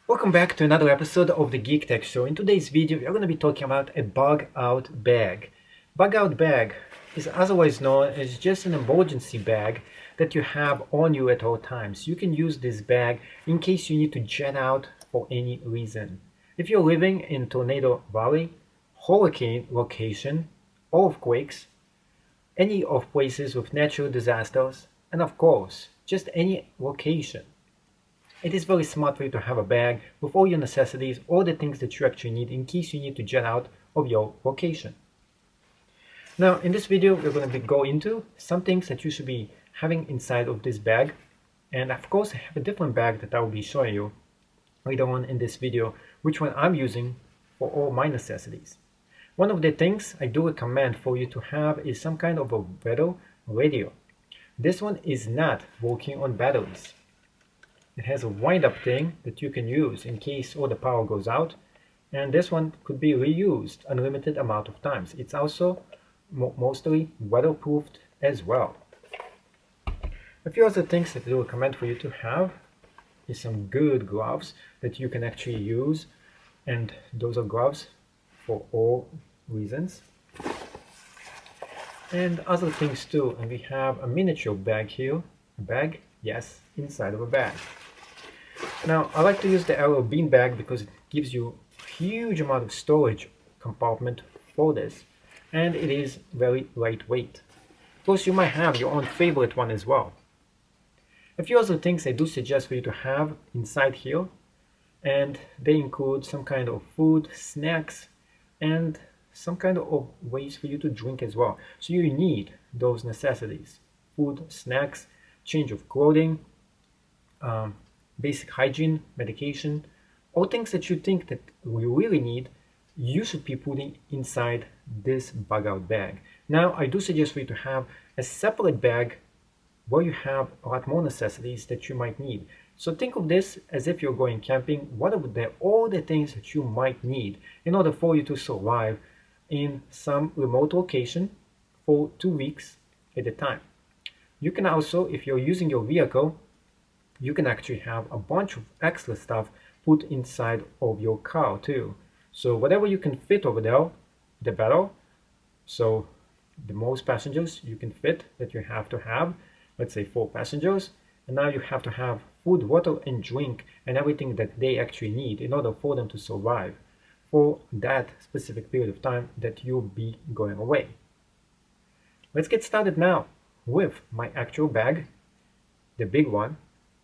Welcome back to another episode of the Geek Tech Show. In today's video, we're going to be talking about a bug out bag. Bug out bag is otherwise known as just an emergency bag that you have on you at all times. You can use this bag in case you need to jet out for any reason. If you're living in Tornado Valley, hurricane location, earthquakes, any of places with natural disasters, and of course, just any location, it is very smart for you to have a bag with all your necessities, all the things that you actually need in case you need to jet out of your location. Now, in this video, we're going to go into some things that you should be having inside of this bag. And of course, I have a different bag that I will be showing you later on in this video, which one I'm using for all my necessities. One of the things I do recommend for you to have is some kind of a weather radio. This one is not working on batteries. It has a wind-up thing that you can use in case all the power goes out, and this one could be reused unlimited amount of times. It's also mostly weatherproofed as well. A few other things that I do recommend for you to have is some good gloves that you can actually use, and those are gloves for all reasons. And other things too, and we have a miniature bag here. A bag? Yes, inside of a bag. Now, I like to use the llBean bag because it gives you a huge amount of storage compartment for this, and it is very lightweight. Of course, you might have your own favorite one as well. A few other things I do suggest for you to have inside here, and they include some kind of food, snacks, and some kind of ways for you to drink as well. So you need those necessities: food, snacks, change of clothing, basic hygiene, medication, all things that you think that we really need, you should be putting inside this bug out bag. Now, I do suggest for you to have a separate bag where you have a lot more necessities that you might need. So think of this as if you're going camping. What are all the things that you might need in order for you to survive in some remote location for 2 weeks at a time? You can also, if you're using your vehicle, you can actually have a bunch of extra stuff put inside of your car too. So whatever you can fit over there, the better. So the most passengers you can fit that you have to have, let's say 4 passengers, and now you have to have food, water, and drink, and everything that they actually need in order for them to survive for that specific period of time that you'll be going away. Let's get started now with my actual bag, the big one,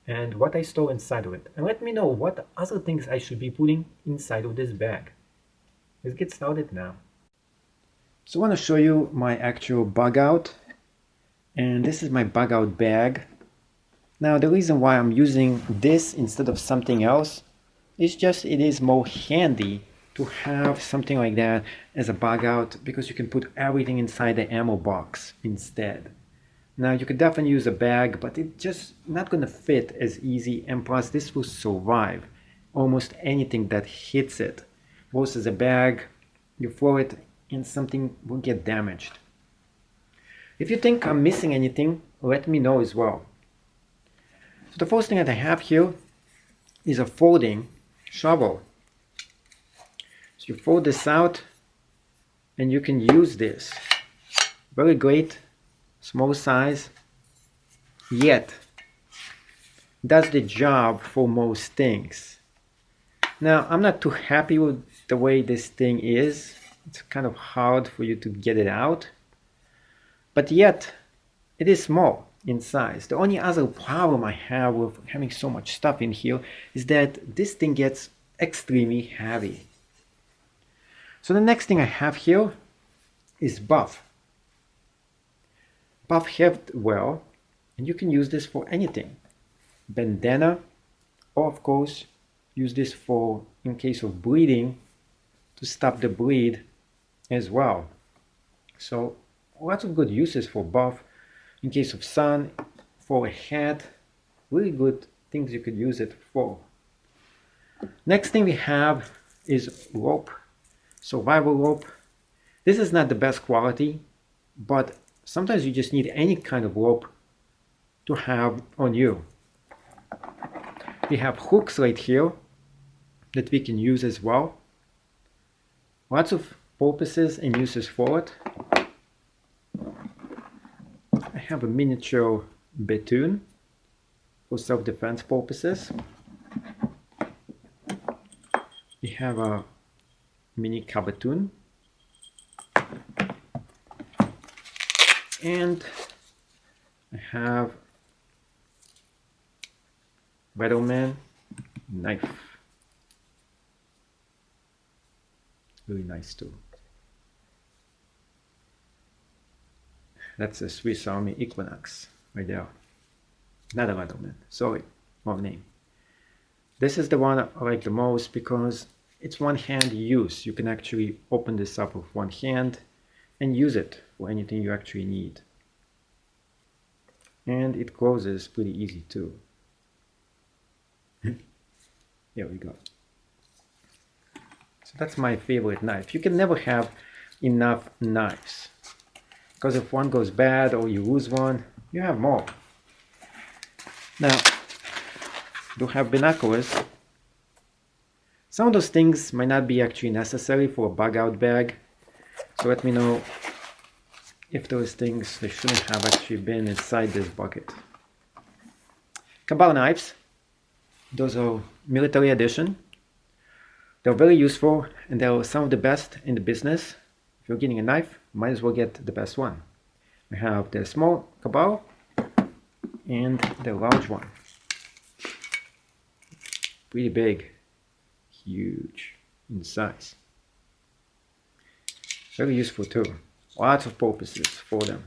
and what I store inside of it. And let me know what other things I should be putting inside of this bag. Let's get started now. So I want to show you my actual bug out, and this is my bug out bag. Now, the reason why I'm using this instead of something else is just it is more handy to have something like that as a bug out, because you can put everything inside the ammo box instead. Now, you could definitely use a bag, but it's just not going to fit as easy, and plus this will survive almost anything that hits it. Versus a bag, you throw it and something will get damaged. If you think I'm missing anything, let me know as well. So the first thing that I have here is a folding shovel. So you fold this out and you can use this. Very great. Small size, yet does the job for most things. Now, I'm not too happy with the way this thing is. It's kind of hard for you to get it out, but yet it is small in size. The only other problem I have with having so much stuff in here is that this thing gets extremely heavy. So the next thing I have here is buff. Buff heft well, and you can use this for anything. Bandana, or of course use this for in case of bleeding, to stop the bleed as well. So lots of good uses for buff in case of sun, for a hat, really good things you could use it for. Next thing we have is rope, survival rope. This is not the best quality, but sometimes you just need any kind of rope to have on you. We have hooks right here that we can use as well. Lots of purposes and uses for it. I have a miniature batoon for self-defense purposes. We have a mini cabatoon. And I have Battleman knife. Really nice too. That's a Swiss Army Equinox right there. Not a Battleman, sorry, wrong name. This is the one I like the most because it's one-hand use. You can actually open this up with one hand and use it for anything you actually need. And it closes pretty easy too. Here we go. So that's my favorite knife. You can never have enough knives, because if one goes bad or you lose one, you have more. Now, do have binoculars. Some of those things might not be actually necessary for a bug out bag, so let me know if those things they shouldn't have actually been inside this bucket. Cabal knives. Those are military edition. They're very useful and they're some of the best in the business. If you're getting a knife, might as well get the best one. I have the small Cabal and the large one. Pretty big, huge in size. Very useful too. Lots of purposes for them.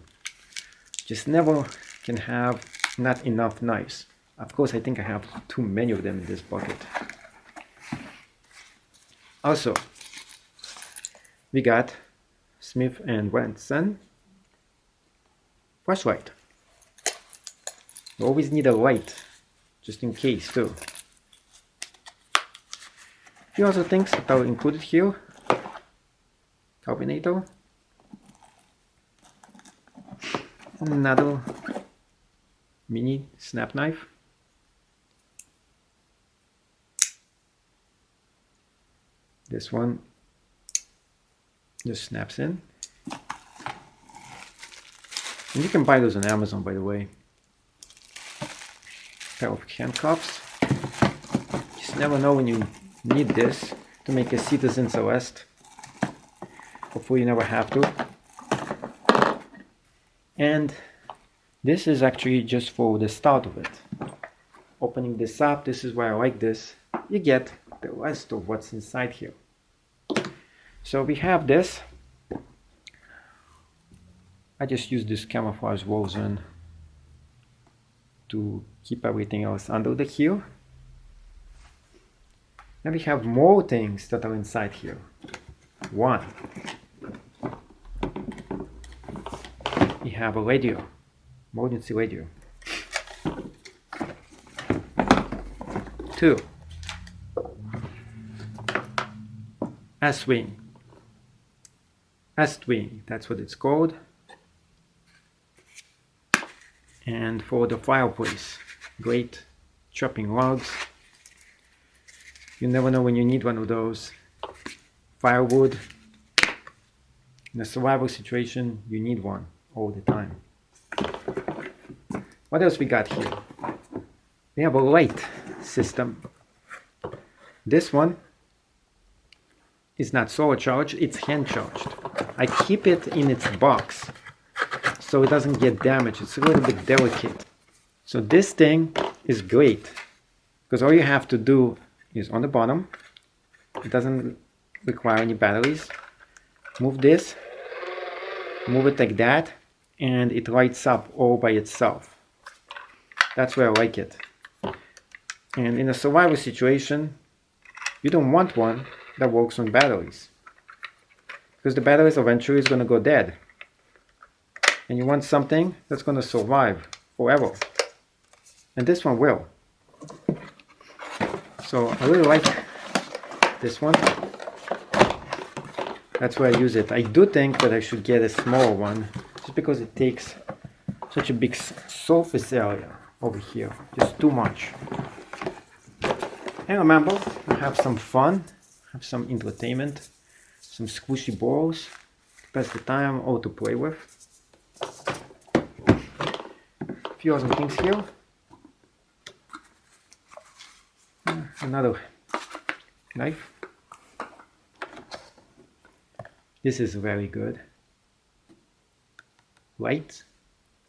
Just never can have not enough knives. Of course, I think I have too many of them in this bucket. Also, we got Smith & Wesson flashlight. You always need a light, just in case too. A few other things that are included here. Carbonator. Another mini snap knife. This one just snaps in. And you can buy those on Amazon, by the way. Pair of handcuffs. Just never know when you need this to make a Citizen Celeste. Hopefully you never have to. And this is actually just for the start of it. Opening this up, this is why I like this. You get the rest of what's inside here. So we have this. I just use this camouflage woven to keep everything else under the heel. And we have more things that are inside here. One, we have a radio, emergency radio. Two, S-wing. S-wing, that's what it's called. And for the fireplace, great chopping logs. You never know when you need one of those. Firewood. In a survival situation, you need one all the time. What else we got here? We have a light system. This one is not solar charged, it's hand charged. I keep it in its box so it doesn't get damaged. It's a little bit delicate. So this thing is great because all you have to do is on the bottom. It doesn't require any batteries. Move this, move it like that, and it lights up all by itself. That's why I like it. And in a survival situation, you don't want one that works on batteries, because the batteries eventually is going to go dead, and you want something that's going to survive forever, and this one will. So I really like this one. That's why I use it. I do think that I should get a smaller one, just because it takes such a big surface area over here, just too much. And remember, have some fun, have some entertainment, some squishy balls, pass the time or to play with. A few other things here. Another knife. This is very good. Light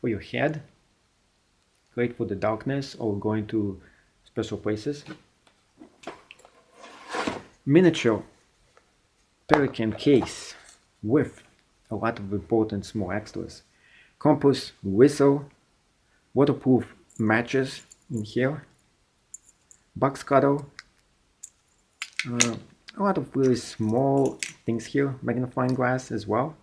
for your head. Great for the darkness or going to special places. Miniature pelican case with a lot of important small extras. Compass, whistle, waterproof matches in here, box cutter, a lot of really small things here, magnifying glass as well.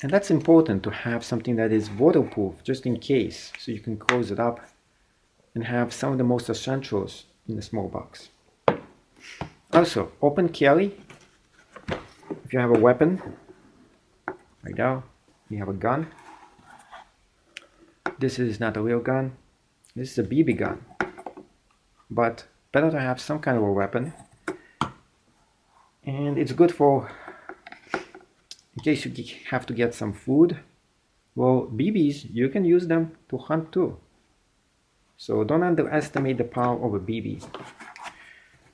And that's important to have something that is waterproof just in case, so you can close it up and have some of the most essentials in a small box. Also, open carry. If you have a weapon, right now, you have a gun. This is not a real gun. This is a BB gun. But better to have some kind of a weapon. And it's good for, in case you have to get some food. Well, BBs, you can use them to hunt too. So don't underestimate the power of a BB.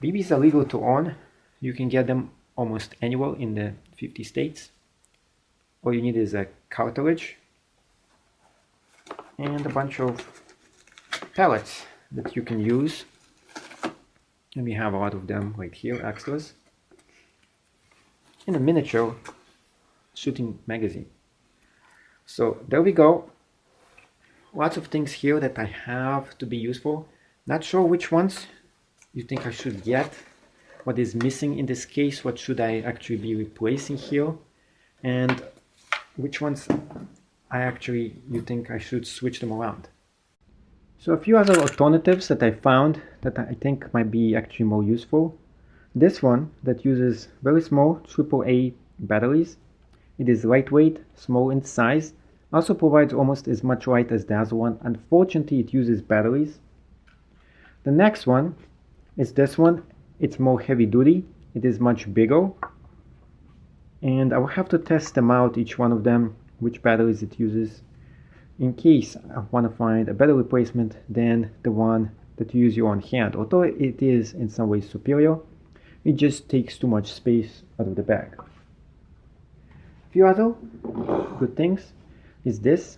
BBs are legal to own. You can get them almost anywhere in the 50 states. All you need is a cartridge and a bunch of pellets that you can use. And we have a lot of them right here, extras. And a miniature shooting magazine. So there we go. Lots of things here that I have to be useful. Not sure which ones you think I should get. What is missing in this case? What should I actually be replacing here? And which ones you think I should switch them around? So a few other alternatives that I found that I think might be actually more useful. This one that uses very small AAA batteries. It is lightweight, small in size, also provides almost as much light as the other one. Unfortunately, it uses batteries. The next one is this one. It's more heavy duty. It is much bigger. And I will have to test them out, each one of them, which batteries it uses, in case I want to find a better replacement than the one that you use your own hand. Although it is in some ways superior, it just takes too much space out of the bag. A few other good things is this.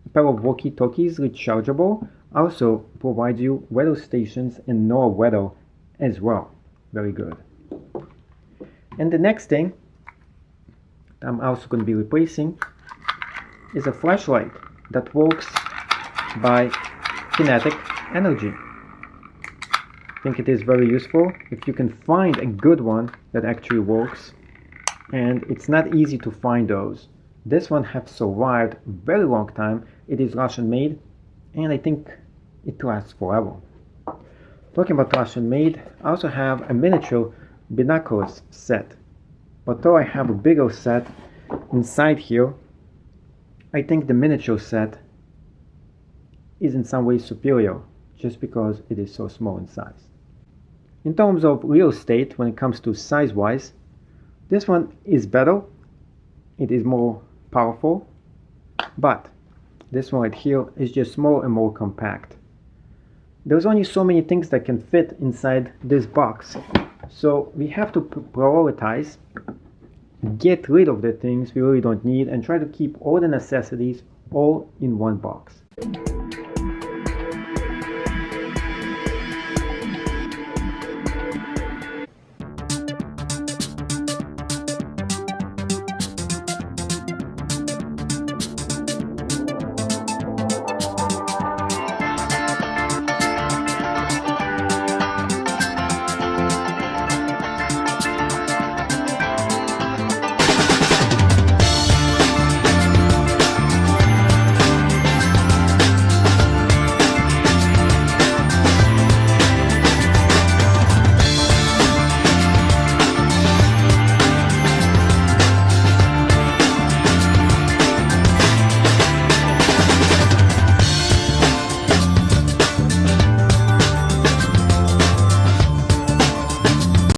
A pair of walkie-talkies, rechargeable, also provides you weather stations and NOAA weather as well. Very good. And the next thing I'm also going to be replacing is a flashlight that works by kinetic energy. I think it is very useful if you can find a good one that actually works, and it's not easy to find those. This one has survived a very long time. It is Russian made, and I think it lasts forever. Talking about Russian made, I also have a miniature binoculars set. Although I have a bigger set inside here, I think the miniature set is in some ways superior just because it is so small in size. In terms of real estate, when it comes to size-wise, this one is better. It is more powerful, but this one right here is just small and more compact. There's only so many things that can fit inside this box. So we have to prioritize, get rid of the things we really don't need, and try to keep all the necessities all in one box.